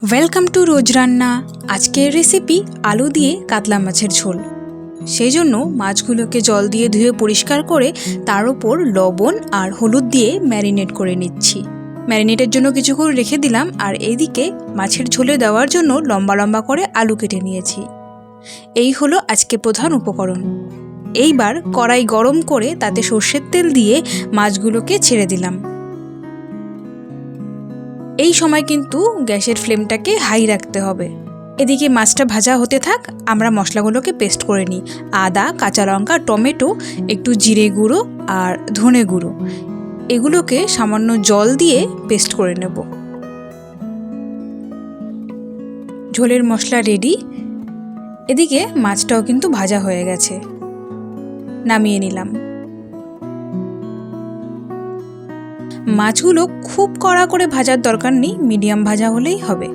Welcome to রোজ রান্না। আজকের recipe আলু দিয়ে কাতলা মাছের ঝোল। সেই জন্য মাছগুলোকে জল দিয়ে ধুয়ে পরিষ্কার করে তার উপর লবণ আর হলুদ দিয়ে ম্যারিনেট করে নিচ্ছি। ম্যারিনেটের জন্য কিছুক্ষণ রেখে দিলাম, আর এইদিকে মাছের ঝোলে দেওয়ার জন্য লম্বা লম্বা করে আলু কেটে নিয়েছি। এই হলো আজকে প্রধান উপকরণ। এইবার কড়াই গরম করে তাতে সর্ষের তেল দিয়ে মাছগুলোকে ছেড়ে দিলাম। এই সময় কিন্তু গ্যাসের ফ্লেমটাকে হাই রাখতে হবে। এদিকে মাছটা ভাজা হতে থাক, আমরা মশলাগুলোকে পেস্ট করে নিই। আদা, কাঁচা লঙ্কা, টমেটো, একটু জিরে গুঁড়ো আর ধনে গুঁড়ো, এগুলোকে সামান্য জল দিয়ে পেস্ট করে নেব। ঝোলের মশলা রেডি। এদিকে মাছটাও কিন্তু ভাজা হয়ে গেছে, নামিয়ে নিলাম। মাছগুলো খুব কড়া করে ভাজার দরকার নেই, মিডিয়াম ভাজা হলেই হবে।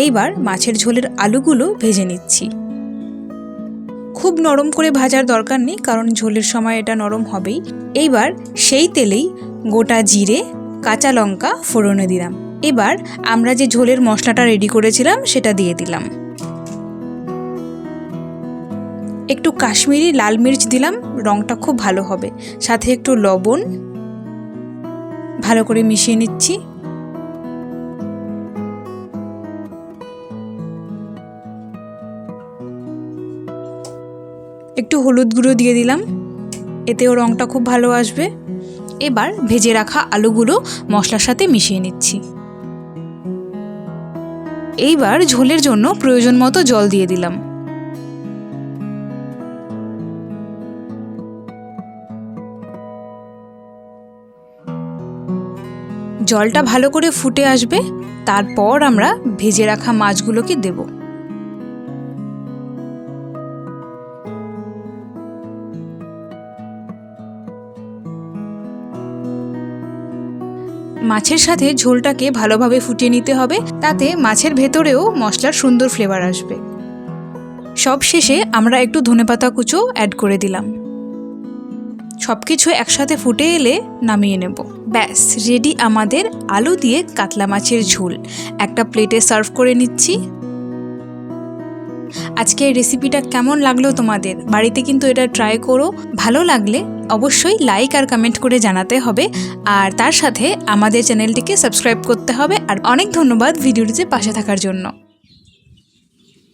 এইবার মাছের ঝোলের আলুগুলো ভেজে নিচ্ছি। খুব নরম করে ভাজার দরকার নেই, কারণ ঝোলের সময় এটা নরম হবেই। এইবার সেই তেলেই গোটা জিরে, কাঁচা লঙ্কা ফোড়নে দিলাম। এবার আমরা যে ঝোলের মশলাটা রেডি করেছিলাম সেটা দিয়ে দিলাম। একটু কাশ্মীরি লাল মির্চ দিলাম, রঙটা খুব ভালো হবে। সাথে একটু লবণ, ভালো করে মিশিয়ে নিচ্ছি। একটু হলুদ গুঁড়ো দিয়ে দিলাম, এতেও রঙটা খুব ভালো আসবে। এবার ভেজে রাখা আলুগুলো মশলার সাথে মিশিয়ে নিচ্ছি। এইবার ঝোলের জন্য প্রয়োজন মতো জল দিয়ে দিলাম। জলটা ভালো করে ফুটে আসবে, তারপর আমরা ভেজে রাখা মাছগুলোকে দেব। মাছের সাথে ঝোলটাকে ভালোভাবে ফুটিয়ে নিতে হবে, তাতে মাছের ভেতরেও মশলার সুন্দর ফ্লেভার আসবে। সব শেষে আমরা একটু ধনেপাতা কুচো অ্যাড করে দিলাম। সব কিছু একসাথে ফুটে এলে নামিয়ে নেব। ব্যাস রেডি আমাদের আলু দিয়ে কাতলা মাছের ঝোল। একটা প্লেটে সার্ভ করে নিচ্ছি। আজকের রেসিপিটা কেমন লাগলো তোমাদের? বাড়িতে কিন্তু এটা ট্রাই করো। ভালো লাগলে অবশ্যই লাইক আর কমেন্ট করে জানাতে হবে, আর তার সাথে আমাদের চ্যানেলটিকে সাবস্ক্রাইব করতে হবে। আর অনেক ধন্যবাদ ভিডিওটিতে পাশে থাকার জন্য।